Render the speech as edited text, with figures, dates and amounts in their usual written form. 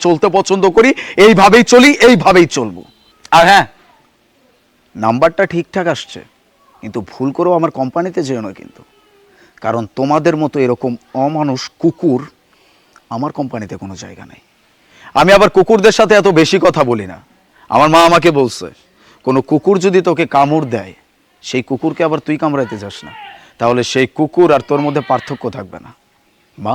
চলতে পছন্দ করি, এইভাবেই চলি, এইভাবেই চলবো। আর হ্যাঁ, নাম্বারটা ঠিকঠাক আসছে, কিন্তু ভুল করেও আমার কোম্পানিতে যেও না কিন্তু, কারণ তোমাদের মতো এরকম অমানুষ কুকুর আমার কোম্পানিতে কোনো জায়গা নেই। আমি আবার কুকুরদের সাথে এত বেশি কথা বলি না। আমার মা আমাকে বলছে, কোনো কুকুর যদি তোকে কামড় দেয়, সেই কুকুরকে আবার তুই কামড়াইতে যাস না, তাহলে সেই কুকুর আর তোর মধ্যে পার্থক্য থাকবে না। মা,